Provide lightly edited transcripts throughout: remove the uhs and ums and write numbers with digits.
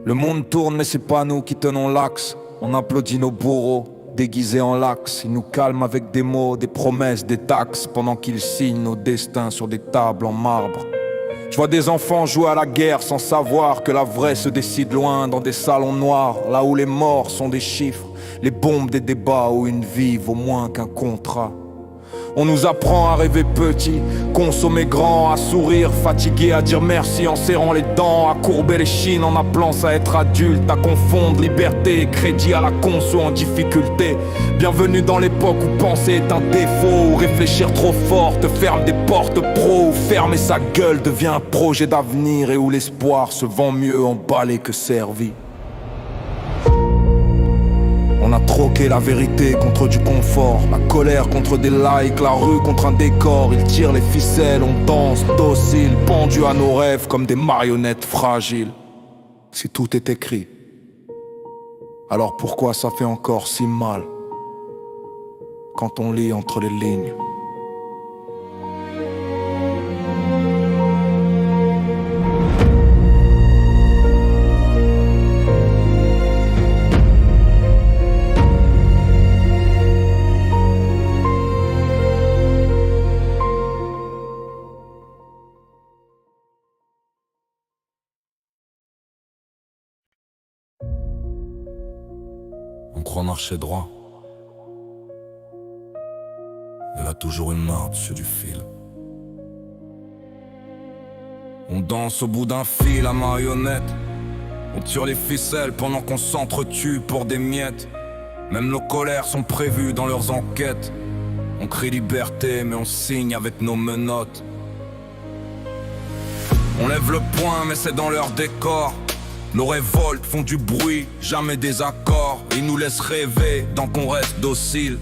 Le monde tourne mais c'est pas nous qui tenons l'axe. On applaudit nos bourreaux, déguisés en lax. Ils nous calment avec des mots, des promesses, des taxes, pendant qu'ils signent nos destins sur des tables en marbre. Je vois des enfants jouer à la guerre sans savoir que la vraie se décide loin, dans des salons noirs, là où les morts sont des chiffres, les bombes des débats où une vie vaut moins qu'un contrat. On nous apprend à rêver petit, consommer grand, à sourire, fatigué, à dire merci en serrant les dents, à courber les chines en appelant ça être adulte, à confondre liberté et crédit à la conso en difficulté. Bienvenue dans l'époque où penser est un défaut, où réfléchir trop fort te ferme des portes pro, où fermer sa gueule devient un projet d'avenir et où l'espoir se vend mieux emballé que servi. On a troqué la vérité contre du confort, la colère contre des likes, la rue contre un décor. Ils tirent les ficelles, on danse docile, pendus à nos rêves comme des marionnettes fragiles. Si tout est écrit, alors pourquoi ça fait encore si mal quand on lit entre les lignes? On croit marcher droit. Elle a toujours une main dessus du fil. On danse au bout d'un fil à marionnette. On tire les ficelles pendant qu'on s'entretue pour des miettes. Même nos colères sont prévues dans leurs enquêtes. On crie liberté mais on signe avec nos menottes. On lève le poing mais c'est dans leur décor. Nos révoltes font du bruit, jamais des accords. Ils nous laissent rêver, tant qu'on reste docile.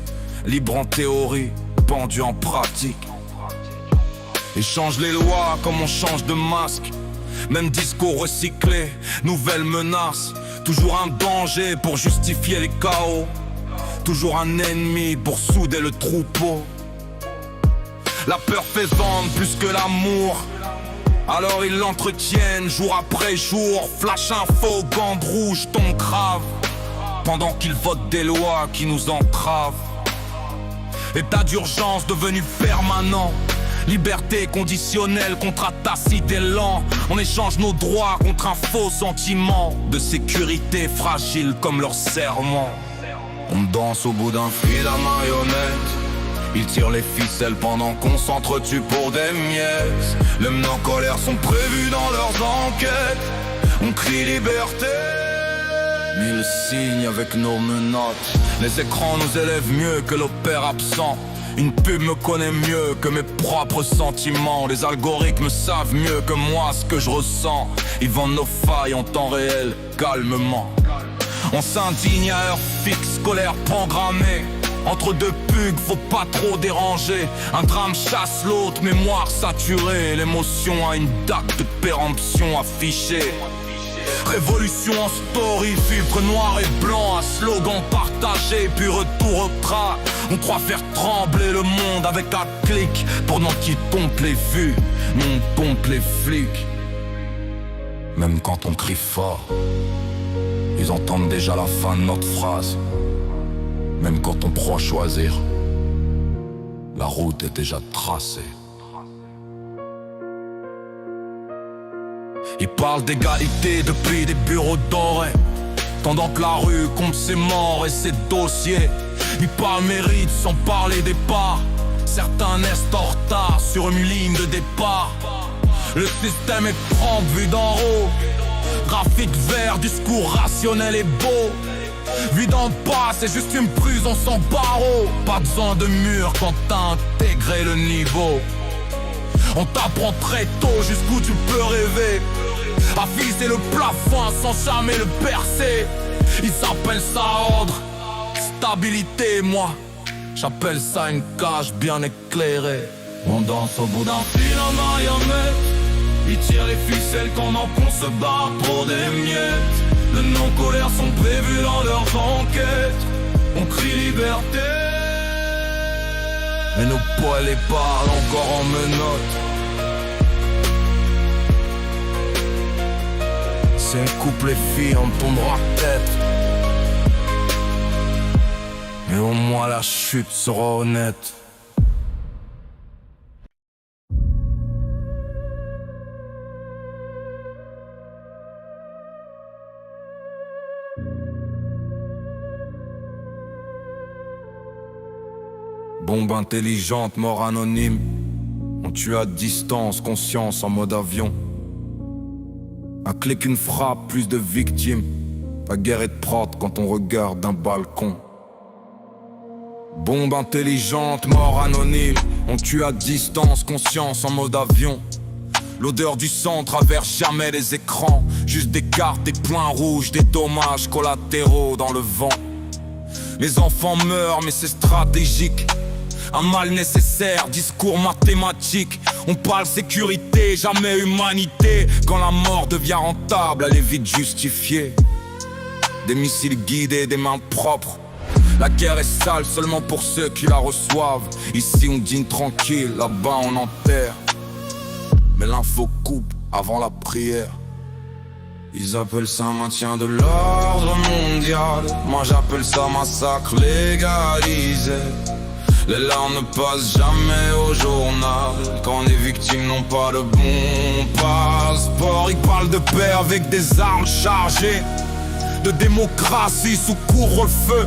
Libre en théorie, pendu en pratique. Ils changent les lois comme on change de masque. Même discours recyclé, nouvelle menace. Toujours un danger pour justifier les chaos. Toujours un ennemi pour souder le troupeau. La peur fait vendre plus que l'amour. Alors ils l'entretiennent jour après jour. Flash info, gants rouges, ton grave. Pendant qu'ils votent des lois qui nous entravent. État d'urgence devenu permanent. Liberté conditionnelle, contrat tacite et lent. On échange nos droits contre un faux sentiment de sécurité fragile comme leur serment. On danse au bout d'un fil à marionnette. Ils tirent les ficelles pendant qu'on s'entretue pour des miettes. Les menées en colère sont prévus dans leurs enquêtes. On crie liberté. Mille signes avec nos menottes. Les écrans nous élèvent mieux que le père absent. Une pub me connaît mieux que mes propres sentiments. Les algorithmes savent mieux que moi ce que je ressens. Ils vendent nos failles en temps réel, calmement. On s'indigne à heure fixe, colère programmée. Entre deux pugs, faut pas trop déranger. Un drame chasse l'autre, mémoire saturée. L'émotion a une date de péremption affichée. Révolution en story, filtre noir et blanc. Un slogan partagé, puis retour au train. On croit faire trembler le monde avec un clic. Pendant qu'ils pompent les vues, nous on pompe les flics. Même quand on crie fort, ils entendent déjà la fin de notre phrase. Même quand on croit choisir, la route est déjà tracée. Ils parlent d'égalité depuis des bureaux dorés, pendant que la rue compte ses morts et ses dossiers. Ils parlent mérite sans parler des parts. Certains naissent en retard sur une ligne de départ. Le système est propre vu d'en haut. Graphique vert, discours rationnel et beau. Vie d'en bas, c'est juste une prison sans barreaux. Pas besoin de mur quand t'as intégré le niveau. On t'apprend très tôt jusqu'où tu peux rêver. À viser le plafond sans jamais le percer. Ils appellent ça ordre, stabilité, moi j'appelle ça une cage bien éclairée. On danse au bout d'un fil en marionnette. Ils tirent les ficelles pendant qu'on se bat pour des miettes. Les non-colères sont prévus dans leurs enquêtes. On crie liberté. Mais nos poils les parlent encore en menottes. sais, coupe les filles, on tombera tête. Mais au moins la chute sera honnête. Bombe intelligente, mort anonyme. On tue à distance, conscience en mode avion. Un clic, une frappe, plus de victimes. La guerre est prod quand on regarde d'un balcon. Bombe intelligente, mort anonyme. On tue à distance, conscience en mode avion. L'odeur du sang traverse jamais les écrans. Juste des cartes, des points rouges, des dommages collatéraux dans le vent. Les enfants meurent mais c'est stratégique. Un mal nécessaire, discours mathématique. On parle sécurité, jamais humanité. Quand la mort devient rentable, elle est vite justifiée. Des missiles guidés, des mains propres. La guerre est sale seulement pour ceux qui la reçoivent. Ici on dîne tranquille, là-bas on enterre. Mais l'info coupe avant la prière. Ils appellent ça maintien de l'ordre mondial. Moi j'appelle ça massacre légalisé. Les larmes ne passent jamais au journal. Quand les victimes n'ont pas de bon passeport. Ils parlent de paix avec des armes chargées, de démocratie sous couvre-feu.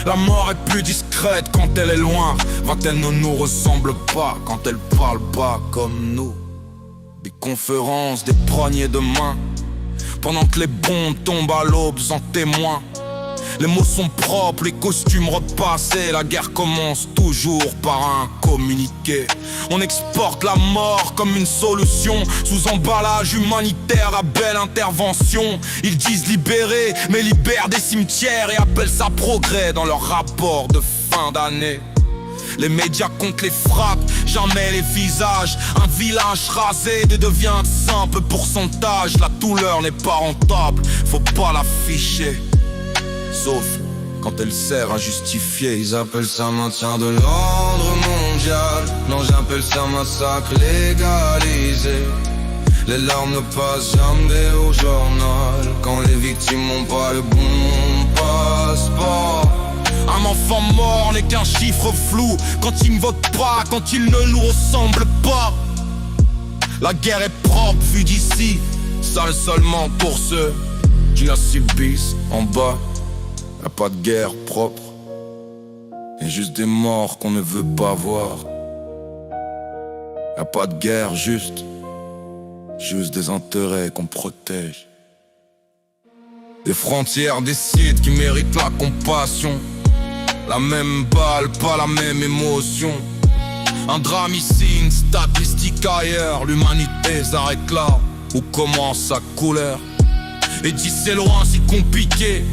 La mort est plus discrète quand elle est loin. Va-t-elle ne nous ressemble pas quand elle parle pas comme nous. Des conférences, des poignées de main, pendant que les bombes tombent à l'aube sans témoin. Les mots sont propres, les costumes repassés. La guerre commence toujours par un communiqué. On exporte la mort comme une solution, sous emballage humanitaire à belle intervention. Ils disent libérer, mais libèrent des cimetières et appellent ça progrès dans leur rapport de fin d'année. Les médias comptent les frappes, jamais les visages. Un village rasé devient un simple pourcentage. La douleur n'est pas rentable, faut pas l'afficher. Sauf quand elle sert à justifier. Ils appellent ça maintien de l'ordre mondial. Non, j'appelle ça massacre légalisé. Les larmes ne passent jamais au journal. Quand les victimes n'ont pas le bon passeport. Un enfant mort n'est qu'un chiffre flou. Quand il ne vote pas, quand il ne nous ressemble pas. La guerre est propre vue d'ici, sale seulement pour ceux qui la subissent en bas. Y'a pas de guerre propre, y'a juste des morts qu'on ne veut pas voir. Y'a pas de guerre juste des intérêts qu'on protège. Des frontières, des sites qui méritent la compassion. La même balle, pas la même émotion. Un drame ici, une statistique ailleurs. L'humanité s'arrête là où commence sa couleur. Et dit c'est loin, si compliqué.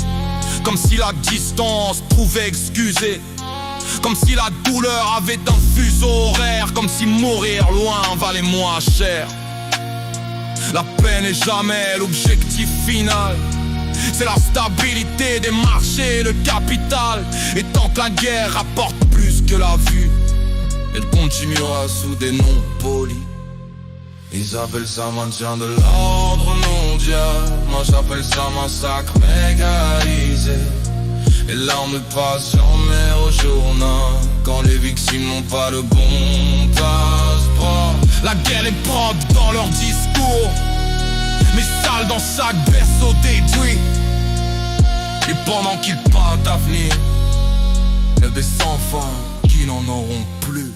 Comme si la distance pouvait excuser. Comme si la douleur avait un fuseau horaire. Comme si mourir loin valait moins cher. La paix n'est jamais l'objectif final. C'est la stabilité des marchés, le capital. Et tant que la guerre rapporte plus que la vue, elle continuera sous des noms polis. Ils appellent ça maintien de l'ordre mondial. Moi j'appelle ça massacre légalisé. Les larmes ne passent jamais au journal. Quand les victimes n'ont pas le bon passeport. La guerre est propre dans leur discours, mais sale dans chaque berceau détruit. Et pendant qu'ils parlent d'avenir, il y a des enfants qui n'en auront plus.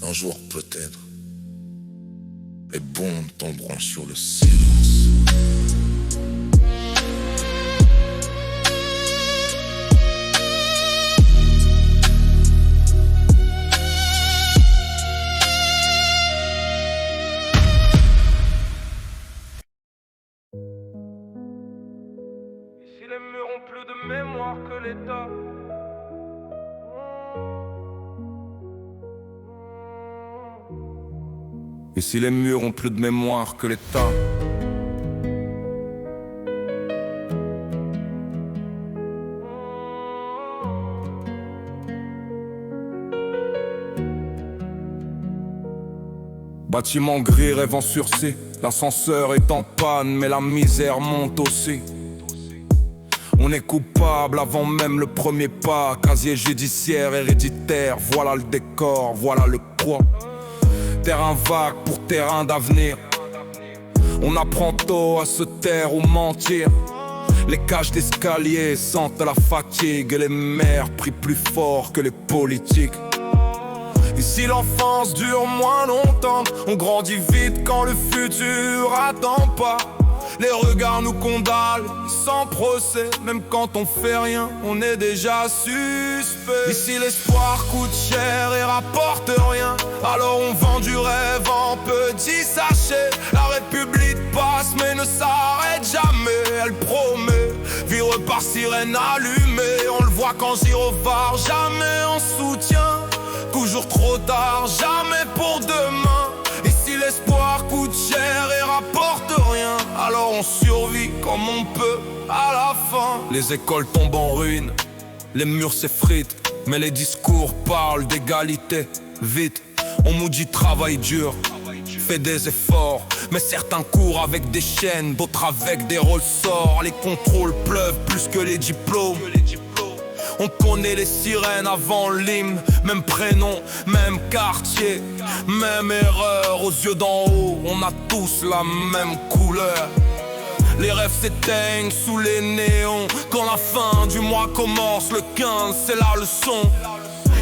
Un jour peut-être, les bombes tomberont sur le silence. Ici les murs ont plus de mémoire que l'État. Et si les murs ont plus de mémoire que l'État. Bâtiment gris, rêve en sursis. L'ascenseur est en panne, mais la misère monte aussi. On est coupable avant même le premier pas. Casier judiciaire héréditaire, voilà le décor, voilà le quoi. Terrain vague pour terrain d'avenir. On apprend tôt à se taire ou mentir. Les cages d'escalier sentent la fatigue et les mères prient plus fort que les politiques. Ici l'enfance dure moins longtemps, on grandit vite quand le futur attend pas. Les regards nous condamnent sans procès, même quand on fait rien, on est déjà suspect. Ici l'espoir coûte cher et rapporte rien, alors on vend du rêve en petits sachets. La République passe mais ne s'arrête jamais, elle promet vivre par sirène allumée. On le voit quand gyrophare, jamais en soutien. Toujours trop tard, jamais pour demain. Ici l'espoir coûte cher et rapporte rien, alors on survit comme on peut à la fin. Les écoles tombent en ruine, les murs s'effritent, mais les discours parlent d'égalité. Vite, on nous dit travail dur, fais des efforts, mais certains courent avec des chaînes, d'autres avec des ressorts. Les contrôles pleuvent plus que les diplômes. On connaît les sirènes avant l'hymne, même prénom, même quartier, même erreur. Aux yeux d'en haut, on a tous la même couleur. Les rêves s'éteignent sous les néons. Quand la fin du mois commence, le 15, c'est la leçon.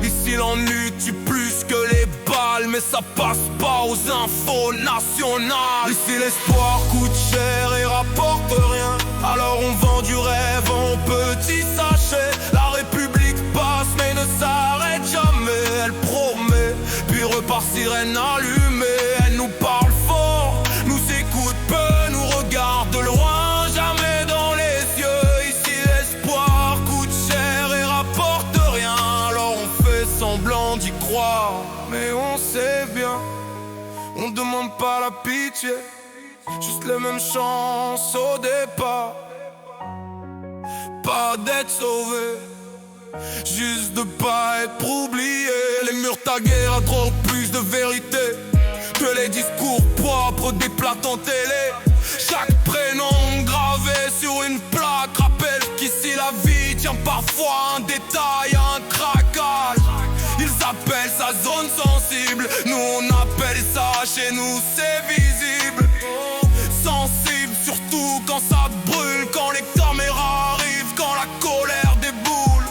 Ici l'ennui tue plus que les balles, mais ça passe pas aux infos nationales. Ici l'espoir coûte cher et rapporte rien, alors on vend du rêve en petits sachets. La République passe mais ne s'arrête jamais, elle promet, puis repart sirène allumée. Elle nous parle fort, nous écoute peu, nous regarde de loin, jamais dans les yeux. Ici l'espoir coûte cher et rapporte rien, alors on fait semblant d'y croire, mais on sait bien, on demande pas la pitié, juste les mêmes chances au départ. Pas d'être sauvé, juste de pas être oublié. Les murs tagués adorent plus de vérité que les discours propres des plates en télé. Chaque prénom gravé sur une plaque rappelle qu'ici la vie tient parfois un détail, un craquage. Ils appellent ça zone sensible, nous on appelle ça chez nous c'est visible. Sensible surtout quand ça brûle, quand les caméras arrivent, quand la colère déboule.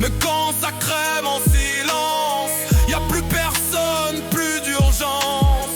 Mais quand ça crève en silence, y'a plus personne, plus d'urgence.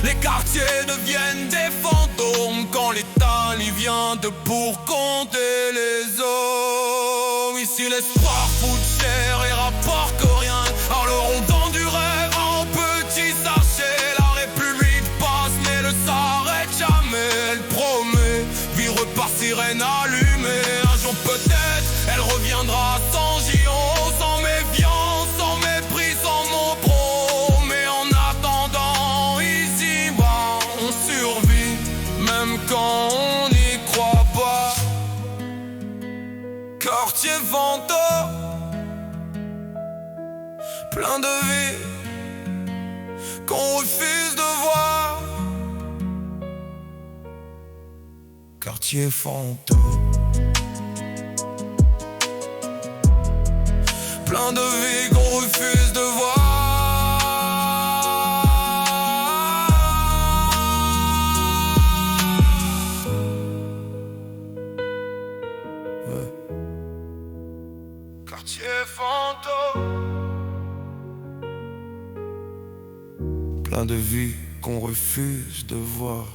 Les quartiers deviennent des fantômes quand l'État y vient de pour compter les hommes. Ici l'espoir coûte cher et rapporte rien, alors on vend du rêve en petits sachets. La République passe mais ne s'arrête jamais, elle promet vivre par sirène allumée. Un jour peut-être elle reviendra sans giron, sans méfiance, sans mépris, sans mots pro. Mais en attendant ici bas on survit, même quand on n'y croit pas. Quartier fantôme, plein de vie qu'on refuse de voir. Quartier fantôme, plein de vie qu'on refuse de voir. Quartier fantôme, plein de vie qu'on refuse de voir.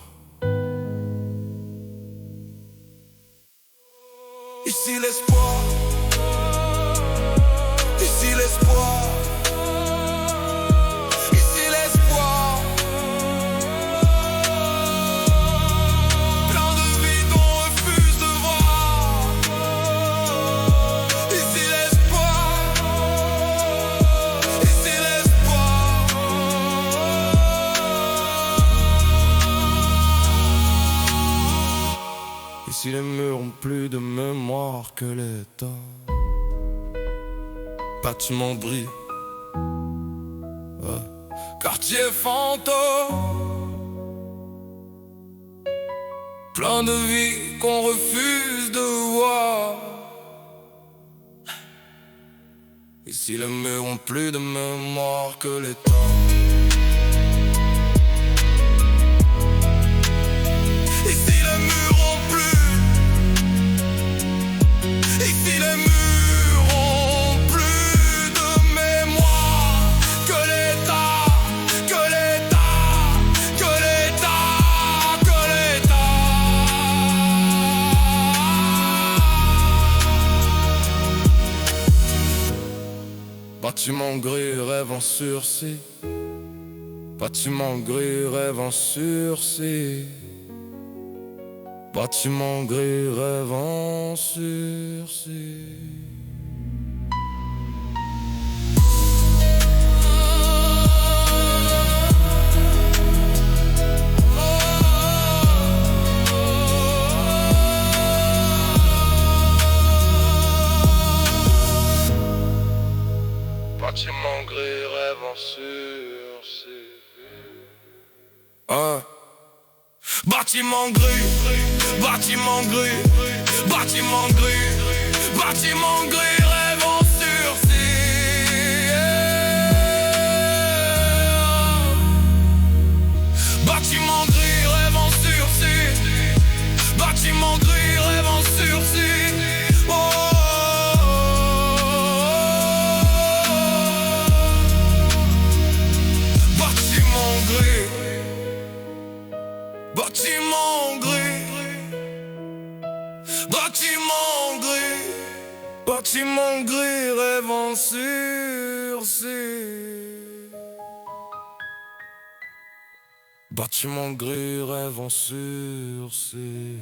Ici l'espoir, ici l'espoir, ici l'espoir. Plein de vies qu'on refuse de voir. Ici l'espoir, ici l'espoir. Ici les murs ont plus de mémoire que les temps. Bâtiment brille, quartier fantôme, Plein de vies qu'on refuse de voir. Ici les murs ont plus de mémoire que les temps. Ici les murs ont plus. Ici les murs ont plus de mémoire que l'État, que l'État, que l'État, que l'État. Bâtiment gris, rêve en sursis. Bâtiment gris, rêve en sursis. Bâtiment gris, rêve en sursis. Bâtiment gris, rêve en sursis. Bâtiment gris, bâtiment gris, bâtiment gris, bâtiment gris, rêve en sursis. Bâtiment gris, rêve en sursis. Bâtiment gris, rêve en sursis. Bâtiment gris, bâtiment gris, bâtiment gris, bâtiment gris, rêve en sursis. Bâtiment gris, rêve en sursis.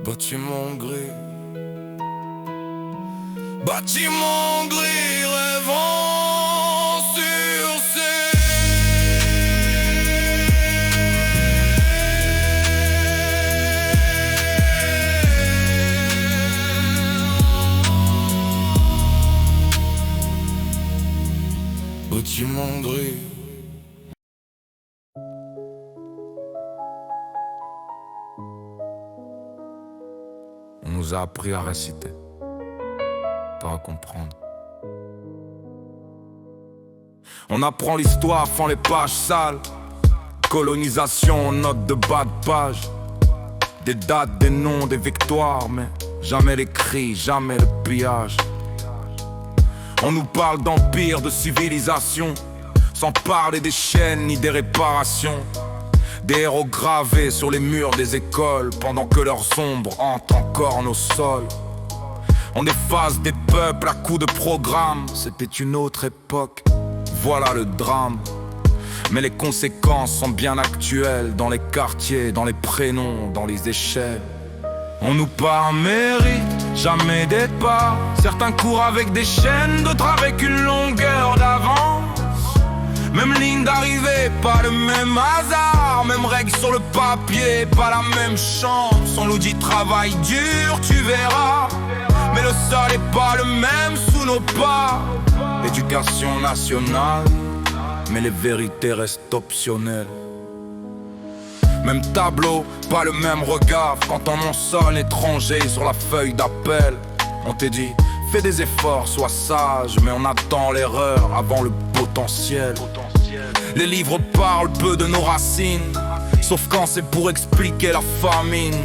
Bâtiment gris, bâtiment gris, rêve en sursis. Bâtiment gris. On nous a appris à réciter, pas à comprendre. On apprend l'histoire, font les pages sales. Colonisation, notes de bas de page. Des dates, des noms, des victoires, mais jamais les cris, jamais le pillage. On nous parle d'empire, de civilisation, sans parler des chaînes ni des réparations. Des héros gravés sur les murs des écoles, pendant que leurs ombres hantent encore nos sols. On efface des peuples à coups de programme, c'était une autre époque, voilà le drame. Mais les conséquences sont bien actuelles, dans les quartiers, dans les prénoms, dans les échelles. On nous parle mérite, jamais départ. Certains courent avec des chaînes, d'autres avec une longueur d'avance. Même ligne d'arrivée, pas le même hasard. Même règle sur le papier, pas la même chance. On nous dit travail dur, tu verras. Mais le sol est pas le même sous nos pas. Éducation nationale, mais les vérités restent optionnelles. Même tableau, pas le même regard. Quand on mentionne étranger sur la feuille d'appel, on te dit, fais des efforts, sois sage. Mais on attend l'erreur avant le potentiel. Les livres parlent peu de nos racines, sauf quand c'est pour expliquer la famine.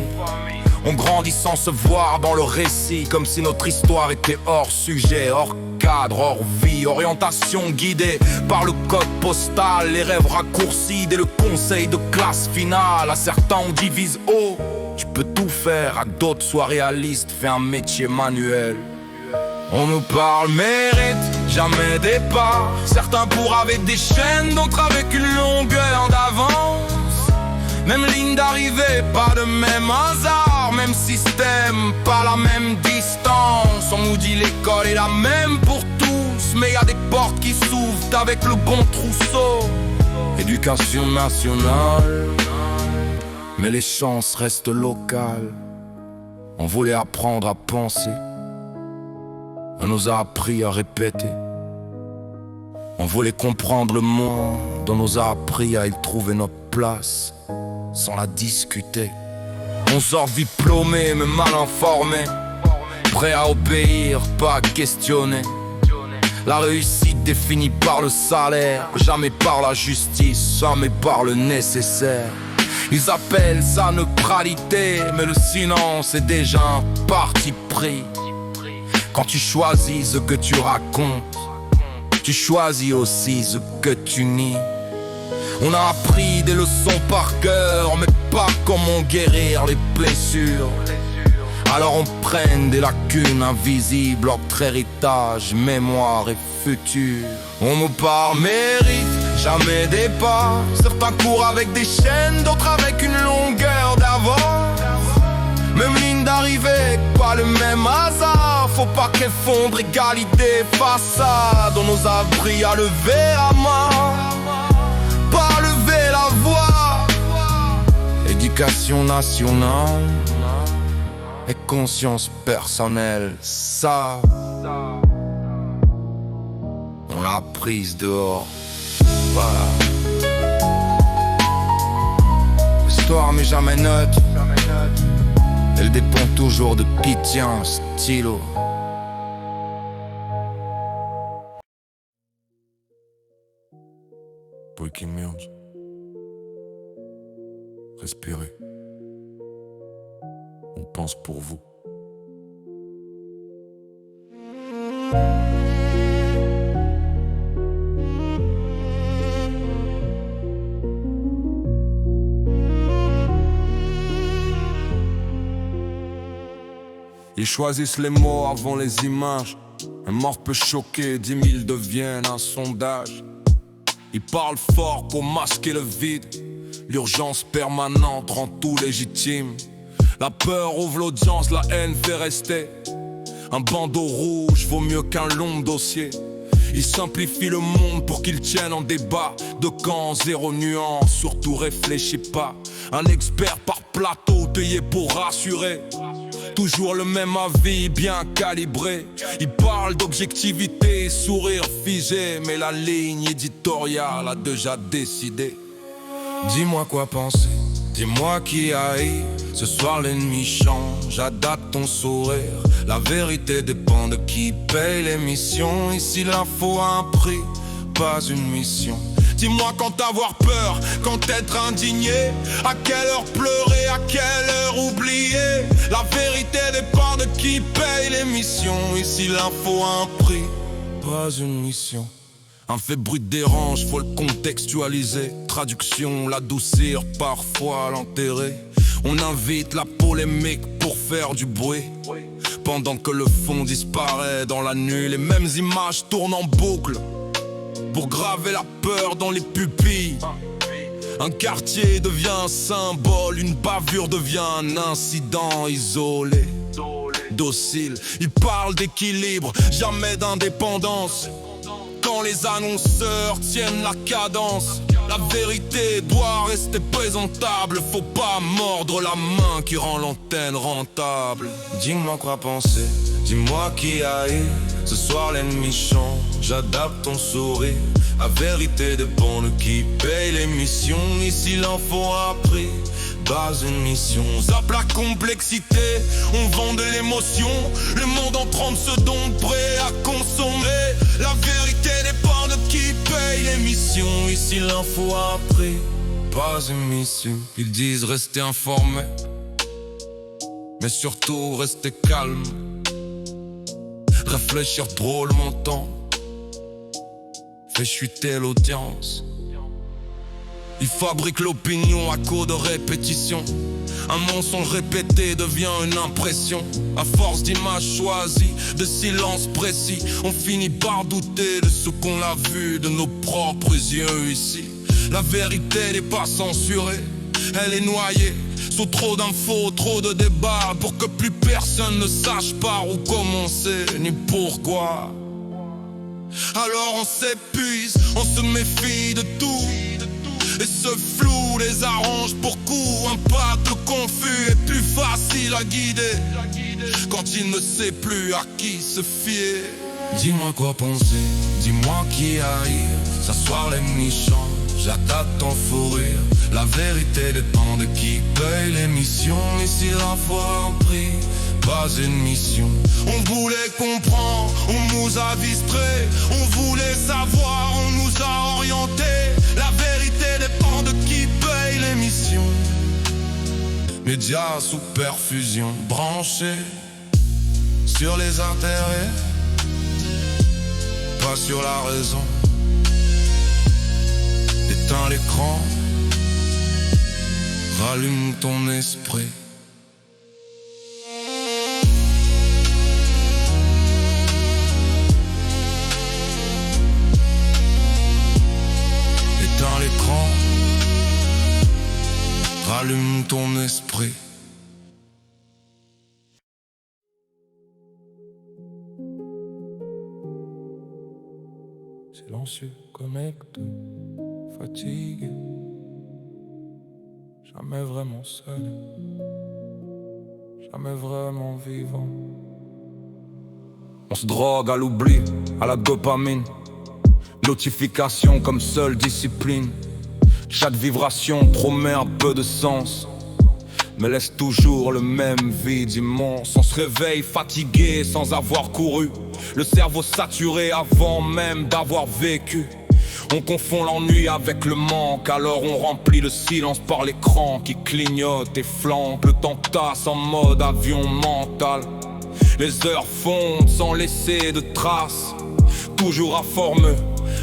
On grandit sans se voir dans le récit, comme si notre histoire était hors sujet, hors cadre, hors vie. Orientation guidée par le code postal, les rêves raccourcis dès le conseil de classe finale. À certains on divise haut, tu peux tout faire, à d'autres sois réaliste, fais un métier manuel. On nous parle mérite, jamais départ. Certains pour avec des chaînes, d'autres avec une longueur d'avance. Même ligne d'arrivée, pas de même hasard. Même système, pas la même distance. On nous dit l'école est la même pour tous, mais y a des portes qui s'ouvrent avec le bon trousseau. Éducation nationale, mais les chances restent locales. On voulait apprendre à penser, on nous a appris à répéter. On voulait comprendre le monde, on nous a appris à y trouver notre place, sans la discuter. On sort diplômé mais mal informé, prêt à obéir, pas à questionner. La réussite définie par le salaire, jamais par la justice, jamais par le nécessaire. Ils appellent ça neutralité, mais le silence est déjà un parti pris. Quand tu choisis ce que tu racontes, tu choisis aussi ce que tu nies. On a appris des leçons par cœur, mais pas comment guérir les blessures. Alors on prenne des lacunes invisibles entre héritage, mémoire et futur. On nous part mérite, jamais des pas. Certains courent avec des chaînes, d'autres avec une longueur d'avance. Même ligne d'arrivée, pas le même hasard. Faut pas qu'effondre égalité, façade. On nous a appris à lever la main, pas lever la voix. Éducation nationale et conscience personnelle, ça on l'a prise dehors. Voilà. L'histoire mais jamais neutre. Elle dépend toujours de qui tient un stylo. Breaking news. Respirez. On pense pour vous. Ils choisissent les mots avant les images. Un mort peut choquer, 10 000 deviennent un sondage. Ils parlent fort pour masquer le vide. L'urgence permanente rend tout légitime. La peur ouvre l'audience, la haine fait rester. Un bandeau rouge vaut mieux qu'un long dossier. Ils simplifient le monde pour qu'il tienne en débat. De camp, zéro nuance, surtout réfléchis pas. Un expert par plateau, taillé pour rassurer. Toujours le même avis, bien calibré. Il parle d'objectivité, sourire figé. Mais la ligne éditoriale a déjà décidé. Dis-moi quoi penser, dis-moi qui haït. Ce soir l'ennemi change, adapte ton sourire. La vérité dépend de qui paye l'émission. Ici l'info a un prix, pas une mission. Dis-moi quand avoir peur, quand être indigné. À quelle heure pleurer, à quelle heure oublier. La vérité dépend de qui paye l'émission. Ici l'info a un prix, pas une mission. Un fait brut dérange, faut le contextualiser. Traduction, l'adoucir, parfois l'enterrer. On invite la polémique pour faire du bruit. Pendant que le fond disparaît dans la nuit. Les mêmes images tournent en boucle pour graver la peur dans les pupilles. Un quartier devient un symbole, une bavure devient un incident isolé. Docile, ils parlent d'équilibre, jamais d'indépendance. Quand les annonceurs tiennent la cadence, la vérité doit rester présentable. Faut pas mordre la main qui rend l'antenne rentable. Dis-moi quoi penser, dis-moi qui haït. Ce soir l'ennemi change, j'adapte ton sourire. La vérité dépend de qui paye l'émission. Ici l'info a pris, pas une mission. Zappe la complexité, on vend de l'émotion. Le monde en 30 secondes prêt à consommer. La vérité dépend de qui paye l'émission. Ici l'info a pris, pas une mission. Ils disent rester informés, mais surtout rester calme. Réfléchir drôlement temps fait chuter l'audience. Ils fabriquent l'opinion à cause de répétition. Un mensonge répété devient une impression. À force d'images choisies, de silence précis, on finit par douter de ce qu'on a vu de nos propres yeux ici. La vérité n'est pas censurée, elle est noyée sous trop d'infos, trop de débats, pour que plus personne ne sache par où commencer, ni pourquoi. Alors on s'épuise, on se méfie de tout. Et ce flou les arrange pour coup. Un peuple confus est plus facile à guider quand il ne sait plus à qui se fier. Dis-moi quoi penser, dis-moi qui arrive. S'asseoir l'ennemi change, j'attaque ton fou rire. La vérité dépend de qui paye l'émission. Ici la foi en prix, pas une mission. On voulait comprendre, on nous a distraits. On voulait savoir, on nous a orientés. La vérité dépend de qui paye l'émission. Médias sous perfusion, branchés sur les intérêts, pas sur la raison. Éteins l'écran, rallume ton esprit. Éteins l'écran, rallume ton esprit. Silencieux, connecté, fatigué, jamais vraiment seul, jamais vraiment vivant. On se drogue à l'oubli, à la dopamine. Notification comme seule discipline. Chaque vibration promet un peu de sens, mais laisse toujours le même vide immense. On se réveille fatigué sans avoir couru, le cerveau saturé avant même d'avoir vécu. On confond l'ennui avec le manque, alors on remplit le silence par l'écran qui clignote et flambe. Le temps tasse en mode avion mental. Les heures fondent sans laisser de traces. Toujours informeux,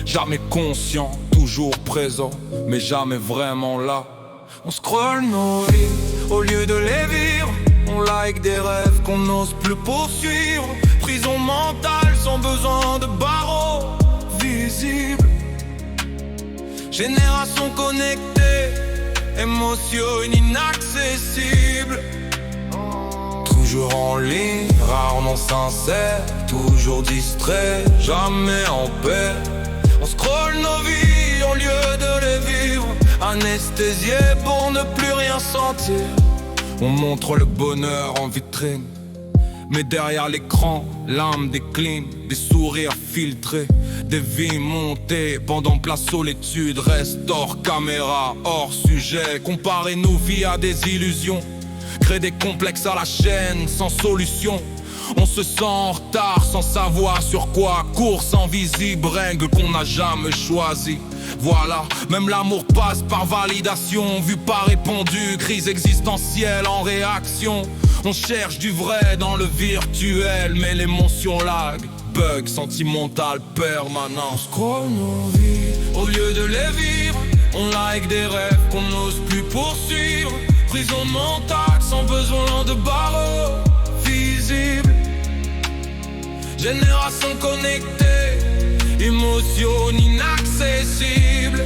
jamais conscient, toujours présent, mais jamais vraiment là. On scrolle nos vies au lieu de les vivre. On like des rêves qu'on n'ose plus poursuivre. Prison mentale sans besoin de barreaux visibles. Génération connectée, émotion inaccessible. Toujours en ligne, rarement sincère. Toujours distrait, jamais en paix. On scrolle nos vies au lieu de les vivre. Anesthésiés pour ne plus rien sentir. On montre le bonheur en vitrine, mais derrière l'écran, l'âme décline. Des sourires filtrés, des vies montées pendant que la solitude reste hors caméra, hors sujet. Comparer nos vies à des illusions, créer des complexes à la chaîne sans solution. On se sent en retard sans savoir sur quoi. Course invisible, règle qu'on n'a jamais choisie. Voilà, même l'amour passe par validation. Vu pas répondu, crise existentielle en réaction. On cherche du vrai dans le virtuel, mais l'émotion lag. Bug sentimental permanent. On scrolle nos vies au lieu de les vivre. On like des rêves qu'on n'ose plus poursuivre. Prison mentale sans besoin de barreaux visibles. Génération connectée, émotion inaccessible.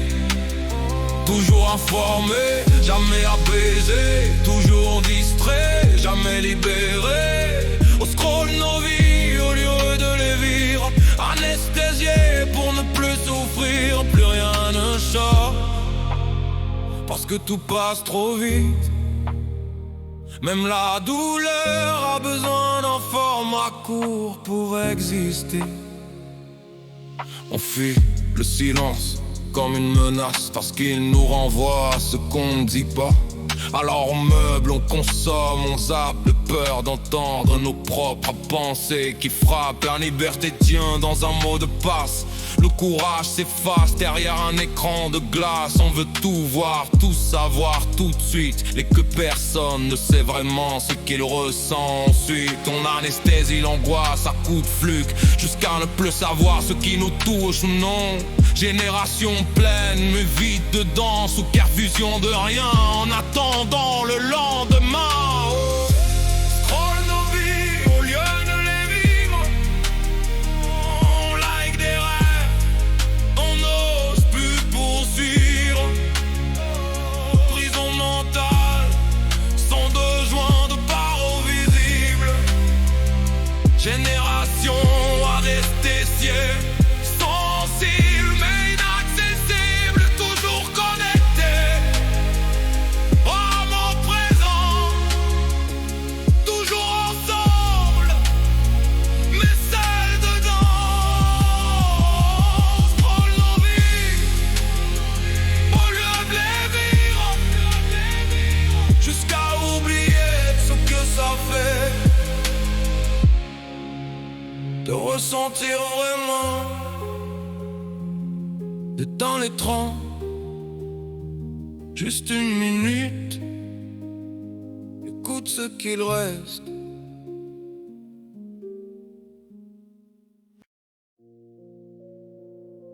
Toujours informé, jamais apaisé. Toujours distrait, jamais libéré. On scrolle nos vies au lieu de les vivre. Anesthésié pour ne plus souffrir. Plus rien ne choque, parce que tout passe trop vite. Même la douleur a besoin d'un format court pour exister. On fuit le silence comme une menace, parce qu'il nous renvoie à ce qu'on ne dit pas. Alors on meuble, on consomme, on zappe de peur d'entendre nos propres pensées qui frappent. La liberté tient dans un mot de passe. Le courage s'efface derrière un écran de glace. On veut tout voir, tout savoir tout de suite, et que personne ne sait vraiment ce qu'il ressent ensuite. On anesthésie l'angoisse à coups de flux, jusqu'à ne plus savoir ce qui nous touche ou non. Génération pleine, mais vide dedans, sous perfusion de rien, en attendant le lendemain. Oh. Scroll nos vies au lieu de les vivre. On like des rêves, on n'ose plus poursuivre. Prison mentale, sans besoin de barreaux visibles. Génération anesthésiée, sensible mais inaccessible, toujours connecté au moment présent. de ressentir vraiment, d'être dans les trancs, juste une minute, écoute ce qu'il reste.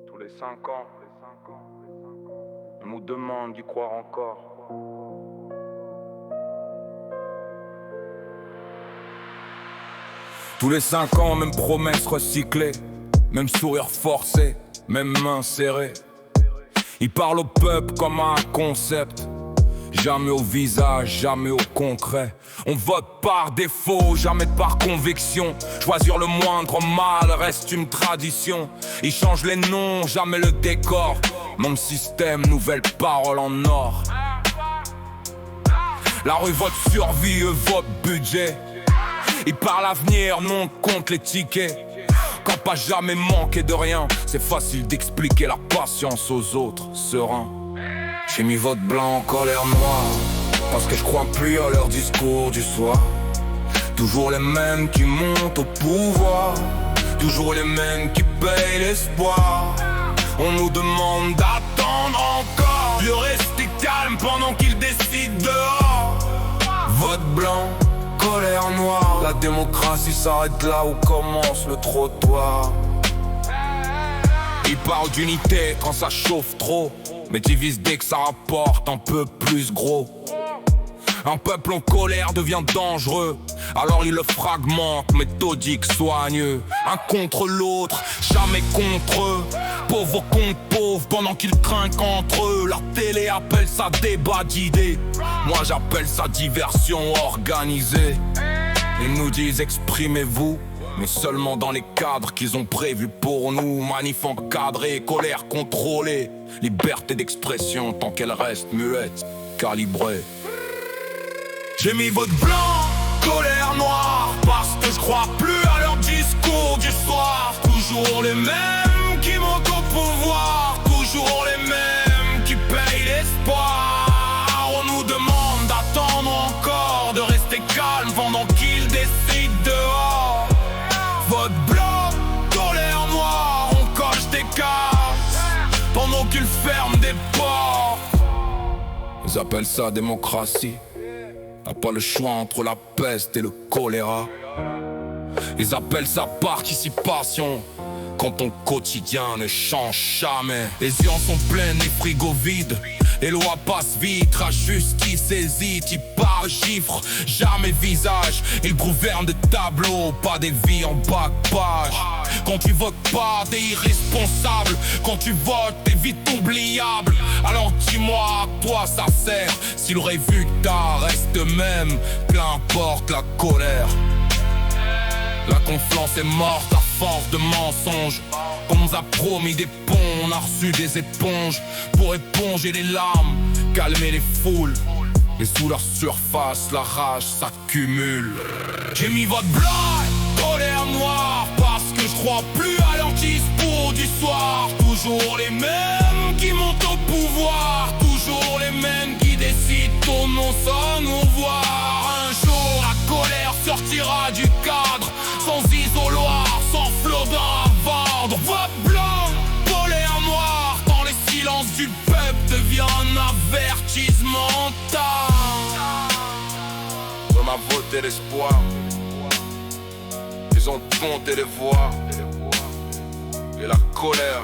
Tous les 5 ans, on nous demande d'y croire encore. Tous les 5 ans, même promesse recyclée, même sourire forcé, même main serrée. Ils parlent au peuple comme à un concept, jamais au visage, jamais au concret. On vote par défaut, jamais par conviction. Choisir le moindre mal reste une tradition. Ils changent les noms, jamais le décor. Même système, nouvelle parole en or. La rue vote survie, eux vote budget. Ils parlent avenir, non compte les tickets. Quand pas jamais manquer de rien, c'est facile d'expliquer la patience aux autres, serein. J'ai mis vote blanc en colère noire, parce que je crois plus à leur discours du soir. Toujours les mêmes qui montent au pouvoir, toujours les mêmes qui payent l'espoir. On nous demande d'attendre encore, de rester calme pendant qu'ils décident dehors. Vote blanc, colère noire, la démocratie s'arrête là où commence le trottoir. Ils parlent d'unité quand ça chauffe trop, mais divisent dès que ça rapporte un peu plus gros. Un peuple en colère devient dangereux, alors il le fragmente, méthodique, soigneux. Un contre l'autre, jamais contre eux. Pauvre contre pauvre, pendant qu'ils trinquent entre eux. La télé appelle ça débat d'idées, moi j'appelle ça diversion organisée. Ils nous disent exprimez-vous, mais seulement dans les cadres qu'ils ont prévus pour nous. Manif encadré, colère contrôlée, liberté d'expression tant qu'elle reste muette, calibrée. J'ai mis vote blanc, colère noire, parce que je crois plus à leur discours du soir. Toujours les mêmes qui montent au pouvoir, toujours les mêmes qui payent l'espoir. On nous demande d'attendre encore, de rester calme pendant qu'ils décident dehors. Vote blanc, colère noire, on coche des cases pendant qu'ils ferment des ports. Ils appellent ça démocratie. T'as pas le choix entre la peste et le choléra. Ils appellent ça participation, quand ton quotidien ne change jamais. Les urnes sont pleines, les frigos vides, les lois passent vite, la justice hésite. Ils parlent chiffres, jamais visage. Ils gouvernent des tableaux, pas des vies en bas de page. Quand tu votes pas, t'es irresponsable. Quand tu votes, t'es vite oubliable. Alors dis-moi à quoi ça sert si le résultat reste même, qu'importe la colère. La confiance est morte à force de mensonges. On nous a promis des ponts, on a reçu des éponges pour éponger les larmes, calmer les foules. Et sous leur surface, la rage s'accumule. J'ai mis vote blanc, colère noire, parce que je crois plus à leur discours du soir. Toujours les mêmes qui montent au pouvoir, toujours les mêmes qui décident ton nom sans nous voir. Un jour la colère sortira du cadre, sans isoloir, sans flodin à vendre. Vote blanc, colère noire, quand les silences du peuple devient un avertissement. On a voté l'espoir, ils ont compté les voix. Et la colère,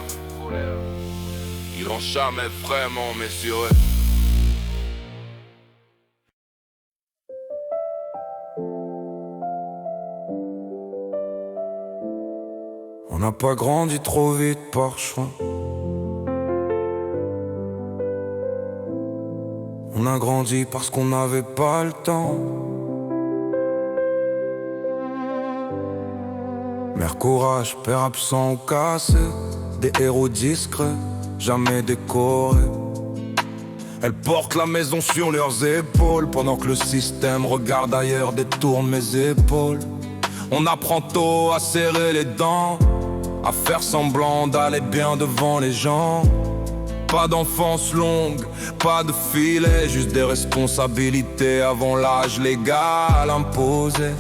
ils l'ont jamais vraiment mesuré. On n'a pas grandi trop vite par choix. On a grandi parce qu'on n'avait pas le temps. Mère courage, père absent ou cassé, des héros discrets, jamais décorés. Elles portent la maison sur leurs épaules, pendant que le système regarde ailleurs, détourne mes épaules. On apprend tôt à serrer les dents, à faire semblant d'aller bien devant les gens. Pas d'enfance longue, pas de filet, juste des responsabilités avant l'âge légal imposé.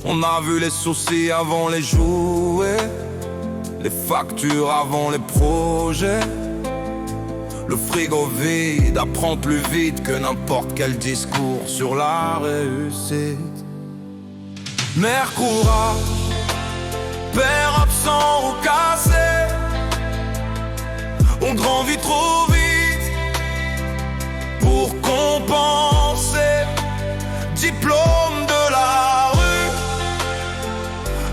On a vu les soucis avant les jouets, les factures avant les projets. Le frigo vide apprend plus vite que n'importe quel discours sur la réussite. Mère courage, père absent ou cassé, on grandit trop vite pour compenser. Diplôme de la rue,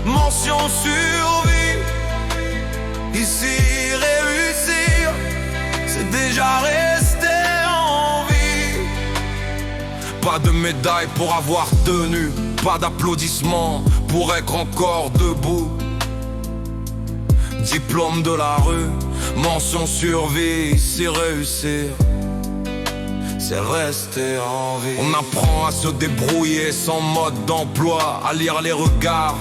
mention survie. Ici réussir, c'est déjà rester en vie. Pas de médaille pour avoir tenu, pas d'applaudissements pour être encore debout. Diplôme de la rue, mention survie. Ici réussir, c'est rester en vie. On apprend à se débrouiller sans mode d'emploi, à lire les regards,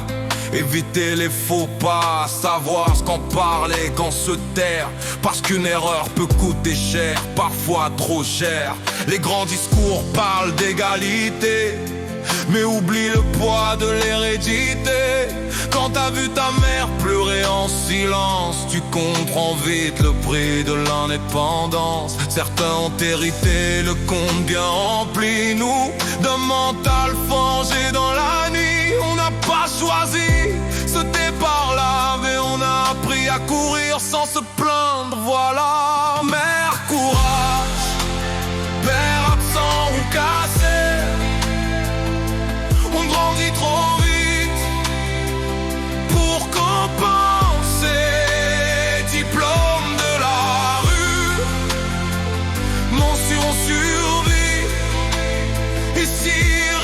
éviter les faux pas, savoir ce qu'en parler, quand se taire. Parce qu'une erreur peut coûter cher, parfois trop cher. Les grands discours parlent d'égalité, mais oublie le poids de l'hérédité. Quand t'as vu ta mère pleurer en silence, tu comprends vite le prix de l'indépendance. Certains ont hérité le compte bien rempli, nous, d'un mental forgé dans la nuit. On n'a pas choisi ce départ-là, mais on a appris à courir sans se plaindre, voilà. Mère courage, père absent ou cassé, on grandit trop vite pour compenser. Diplôme de la rue, mention survie. Ici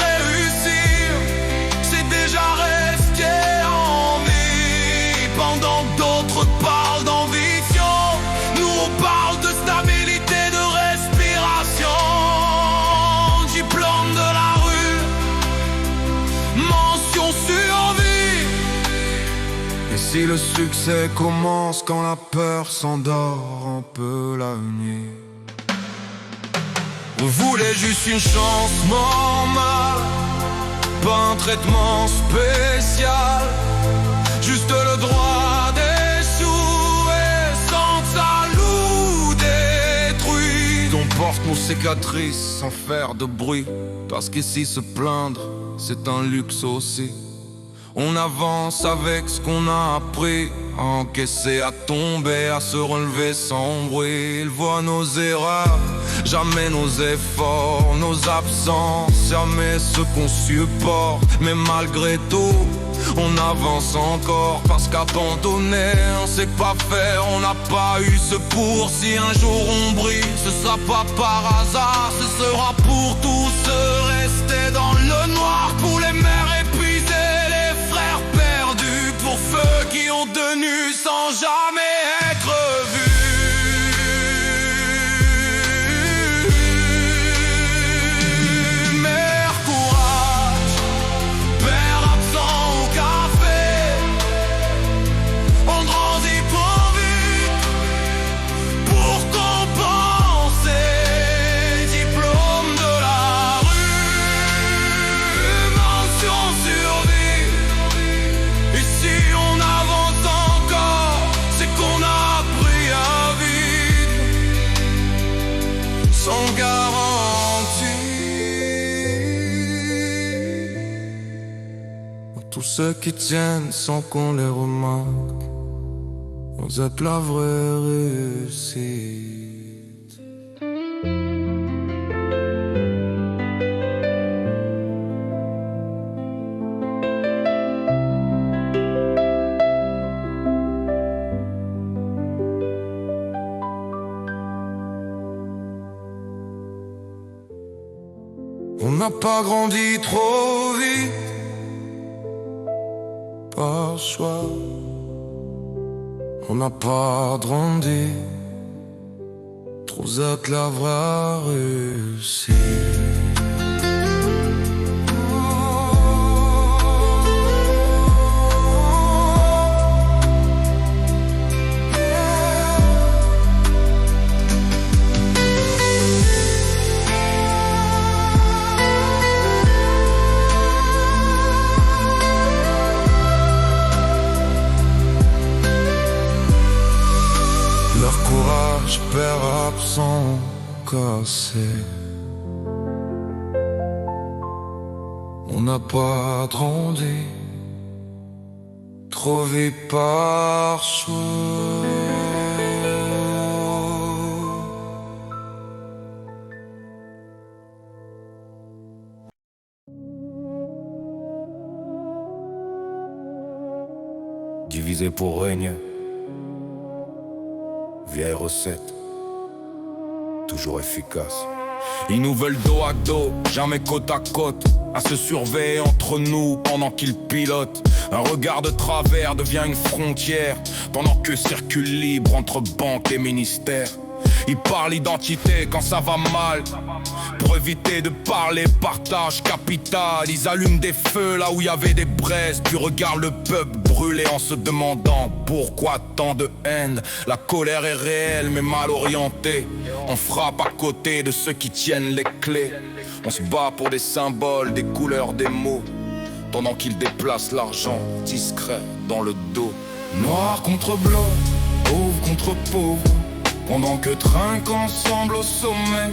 réussir, c'est déjà rester en vie. Pendant que d'autres parlent d'ambition, nous on parle de stabilité, de respiration. Diplôme de la rue, mention survie. Et si le succès commence quand la peur s'endort un peu la nuit? Vous voulez juste une chance normale, pas un traitement spécial, juste le droit d'échouer sans que ça nous détruise. On porte nos cicatrices sans faire de bruit, parce qu'ici se plaindre, c'est un luxe aussi. On avance avec ce qu'on a appris, à encaisser, à tomber, à se relever sans bruit. Ils voient nos erreurs, jamais nos efforts, nos absences, jamais ce qu'on supporte. Mais malgré tout, on avance encore, parce qu'abandonner, on sait pas faire, on n'a pas eu secours. Si un jour on brille, ce sera pas par hasard, ce sera pour tous. Rester dans le noir pour les mères épuisées, les frères perdus pour ceux qui ont tenu sans jamais être vus. Mère courage, père absent au café, on grandit trop vite pour compenser. Diplôme de la rue, mention survie. Ici on avance encore, c'est qu'on a appris à vivre sans garantie. Tous ceux qui tiennent sans qu'on les remarque, vous êtes la vraie réussite. On n'a pas grandi trop vite, par choix. On n'a pas grandi, trop êtes la vraie réussite. village, père absent, cassé. On n'a pas grandi, trop vite par choix. Diviser pour régner, vieille recette, toujours efficace. Ils nous veulent dos à dos, jamais côte à côte, à se surveiller entre nous pendant qu'ils pilotent. Un regard de travers devient une frontière, pendant que circule libre entre banques et ministères. Ils parlent identité quand ça va mal, pour éviter de parler partage capital. Ils allument des feux là où il y avait des braises, puis regardent le peuple brûler en se demandant pourquoi tant de haine. La colère est réelle mais mal orientée. On frappe à côté de ceux qui tiennent les clés. On se bat pour des symboles, des couleurs, des mots, pendant qu'ils déplacent l'argent discret dans le dos. Noir contre blanc, pauvre contre pauvre, pendant que trinquent ensemble au sommet.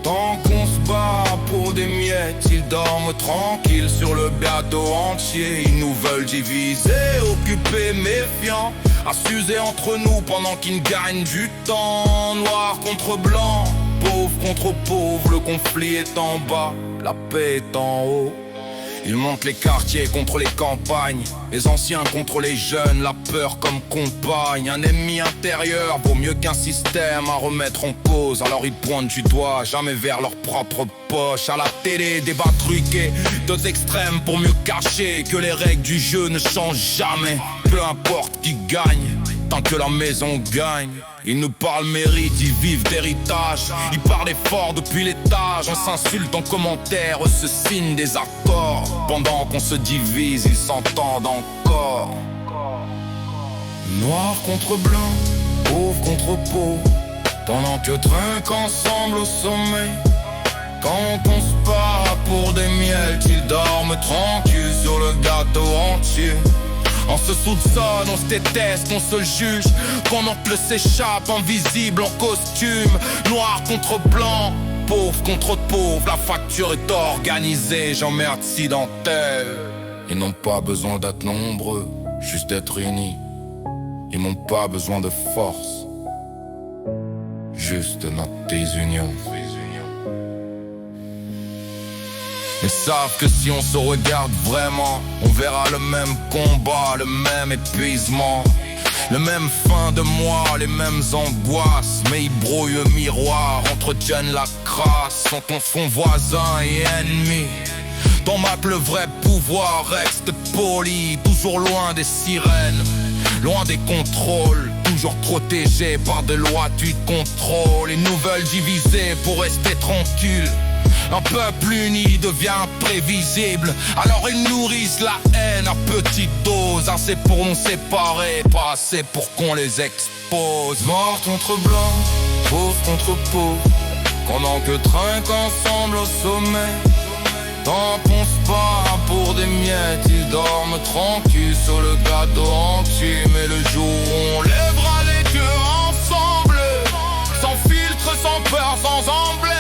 Tant qu'on se bat pour des miettes, ils dorment tranquilles sur le bateau entier. Ils nous veulent diviser, occupés, méfiants, à s'user entre nous pendant qu'ils gagnent du temps. Noir contre blanc, pauvre contre pauvre, le conflit est en bas, la paix est en haut. Ils montent les quartiers contre les campagnes, les anciens contre les jeunes, la peur comme compagne. Un ennemi intérieur vaut mieux qu'un système à remettre en cause. Alors ils pointent du doigt, jamais vers leur propre poche. À la télé, débats truqués, deux extrêmes pour mieux cacher que les règles du jeu ne changent jamais. Peu importe qui gagne, tant que la maison gagne. Ils nous parlent mérite, ils vivent d'héritage. Ils parlent fort depuis l'étage. On s'insulte en commentaire, se signent des accords. Pendant qu'on se divise, ils s'entendent encore. Noir contre blanc, pauvre contre pauvre, pendant que trinquent ensemble au sommet. Quand on se bat pour des miettes, ils dorment tranquilles sur le gâteau entier. On se soupçonne, on se déteste, on se juge. Qu'on oncle s'échappe, invisible en costume. Noir contre blanc, pauvre contre pauvre. La facture est organisée, j'emmerde accidentelle. Ils n'ont pas besoin d'être nombreux, juste d'être unis. Ils n'ont pas besoin de force, juste notre désunion. Ils savent que si on se regarde vraiment, on verra le même combat, le même épuisement, le même fin de mois, les mêmes angoisses. Mais ils brouillent le miroir, entretiennent la crasse. On confond voisins et ennemis. Dans ma le vrai pouvoir reste poli, toujours loin des sirènes, loin des contrôles, toujours protégé par des lois du contrôle. Ils nous veulent diviser pour rester tranquilles. Un peuple uni devient imprévisible, alors ils nourrissent la haine à petite dose. Assez pour nous séparer, pas assez pour qu'on les expose. Mort contre blanc, pauvre contre pauvre, pendant que trinquent ensemble au sommet. Tant qu'on se bat pour des miettes, ils dorment tranquilles sur le gâteau entier. Mais le jour où on lèvera les yeux ensemble, sans filtre, sans peur, sans emblème,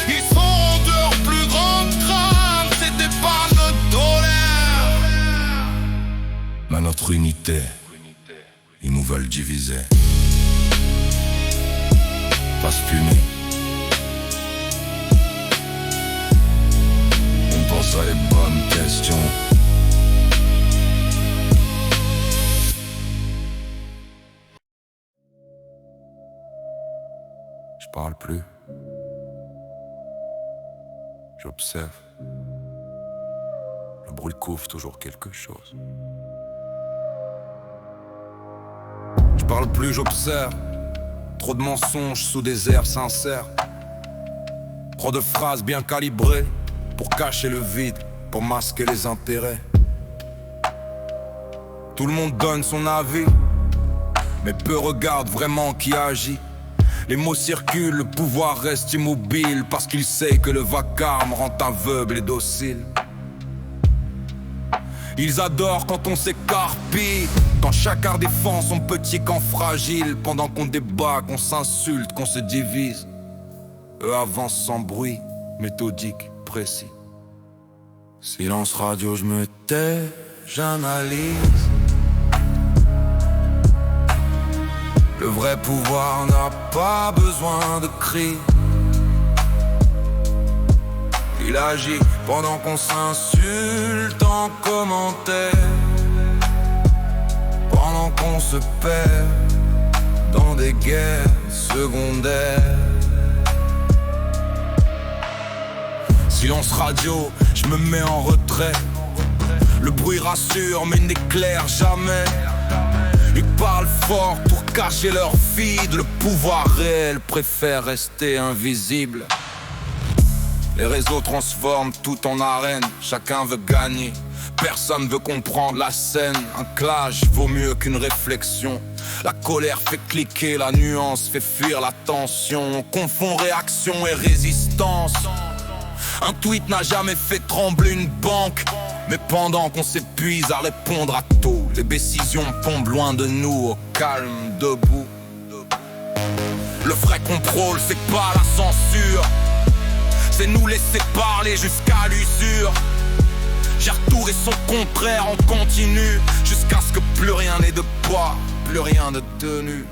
ils seront de leur plus grande crainte, c'était pas notre douleur, mais notre unité. Ils nous veulent diviser, pas se fumer. On pense à les bonnes questions. Je parle plus, j'observe. Le bruit couvre toujours quelque chose. Je parle plus, j'observe. Trop de mensonges sous des airs sincères. Trop de phrases bien calibrées pour cacher le vide, pour masquer les intérêts. Tout le monde donne son avis, mais peu regardent vraiment qui agit. Les mots circulent, le pouvoir reste immobile, parce qu'il sait que le vacarme rend aveugle et docile. Ils adorent quand on s'écarpille, Quand chacun défend son petit camp fragile, pendant qu'on débat, qu'on s'insulte, qu'on se divise, eux avancent sans bruit, méthodique, précis. Silence radio, je me tais, j'analyse. Le vrai pouvoir n'a pas besoin de cris. Il agit pendant qu'on s'insulte en commentaire, pendant qu'on se perd dans des guerres secondaires. Silence radio, je me mets en retrait. Le bruit rassure mais n'éclaire jamais. Ils parlent fort pour cacher leur vide. Le pouvoir réel préfère rester invisible. Les réseaux transforment tout en arène. Chacun veut gagner, personne veut comprendre la scène. Un clash vaut mieux qu'une réflexion. La colère fait cliquer, la nuance fait fuir la tension. On confond réaction et résistance. Un tweet n'a jamais fait trembler une banque. Mais pendant qu'on s'épuise à répondre à tout, les décisions tombent loin de nous, au calme, debout. Le vrai contrôle, c'est pas la censure, c'est nous laisser parler jusqu'à l'usure. J'ai tout et son contraire en continu, jusqu'à ce que plus rien n'ait de poids, plus rien de tenu.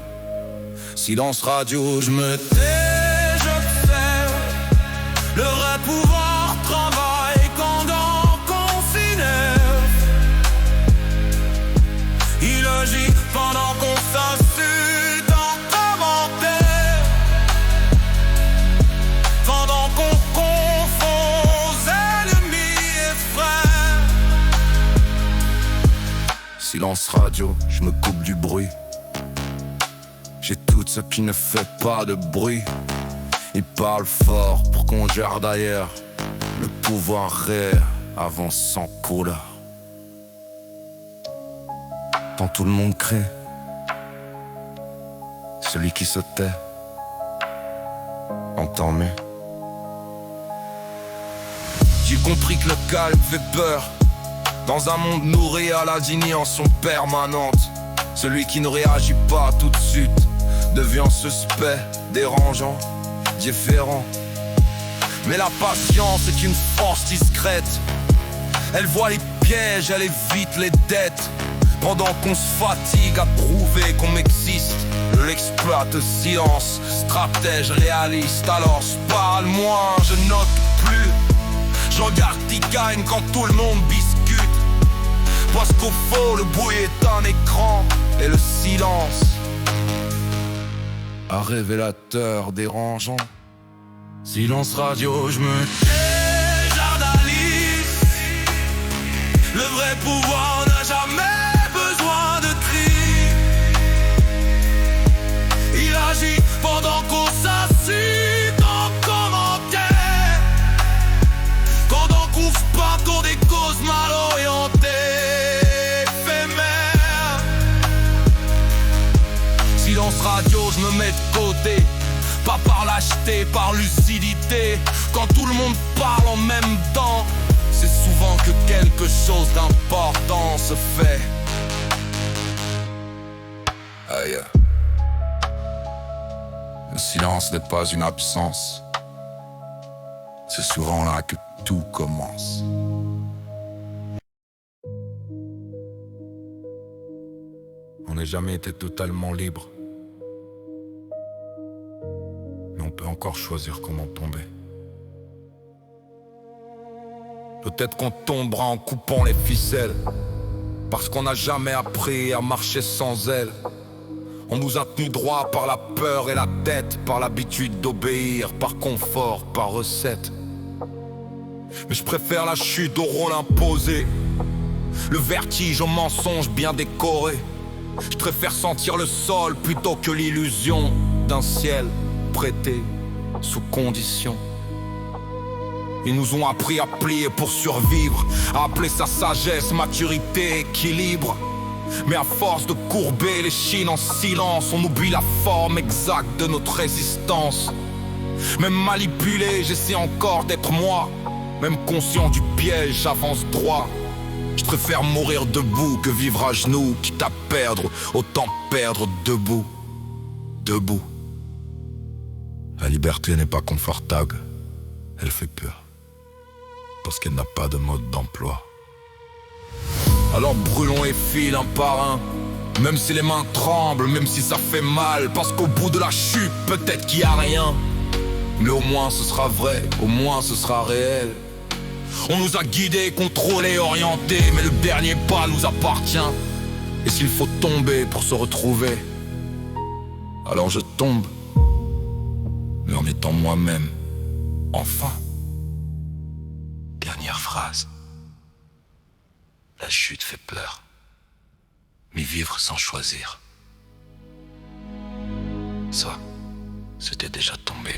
Silence radio, je me tais, j'observe. Le vrai pouvoir travaille quand qu'on s'énerve. Il agit pendant qu'on s'insulte en commentaire, pendant qu'on confond ennemis et frères. Silence radio, je me coupe du bruit. J'ai tout ce qui ne fait pas de bruit. Ils parlent fort pour qu'on gère d'ailleurs. Le pouvoir réel avance sans couleur. Quand tout le monde crée, celui qui se tait entend mieux. J'ai compris que le calme fait peur. Dans un monde nourri à l'indignation permanente, celui qui ne réagit pas tout de suite devient suspect, dérangeant, différent. Mais la patience est une force discrète. Elle voit les pièges, elle évite les dettes. Pendant qu'on se fatigue à prouver qu'on existe, je l'exploite au silence, stratège réaliste. Alors je parle moins, je note plus. Je regarde qui gagne quand tout le monde discute. Parce qu'au fond le bruit est un écran et le silence un révélateur dérangeant. Silence radio, je me tais, j'analyse. Le vrai pouvoir n'a jamais besoin de cris. Il agit pendant qu'on s'insulte en commentaire, pendant qu'on se bat pour des causes mal orientées, éphémères. Silence radio, je me mets de côté. Pas par lâcheté, par lucidité. Quand tout le monde parle en même temps, c'est souvent que quelque chose d'important se fait. Aïe. Le silence n'est pas une absence. C'est souvent là que tout commence. On n'a jamais été totalement libre. On peut encore choisir comment tomber. Peut-être qu'on tombera en coupant les ficelles, parce qu'on n'a jamais appris à marcher sans elles. On nous a tenus droit par la peur et la tête, par l'habitude d'obéir, par confort, par recette. Mais je préfère la chute au rôle imposé, le vertige au mensonge bien décoré. Je préfère sentir le sol plutôt que l'illusion d'un ciel prêté sous condition. Ils nous ont appris à plier pour survivre, à appeler ça sagesse, maturité, équilibre. Mais à force de courber les chines en silence, on oublie la forme exacte de notre résistance. Même manipulé, j'essaie encore d'être moi. Même conscient du piège, j'avance droit. Je préfère mourir debout que vivre à genoux. Quitte à perdre, autant perdre debout. Debout. La liberté n'est pas confortable, elle fait peur. Parce qu'elle n'a pas de mode d'emploi. Alors brûlons les fils un par un. Même si les mains tremblent, même si ça fait mal. Parce qu'au bout de la chute, peut-être qu'il y a rien. Mais au moins ce sera vrai, au moins ce sera réel. On nous a guidés, contrôlés, orientés, mais le dernier pas nous appartient. Et s'il faut tomber pour se retrouver, alors je tombe, mais en étant moi-même, enfin. Dernière phrase. La chute fait peur, mais vivre sans choisir, ça, c'était déjà tombé.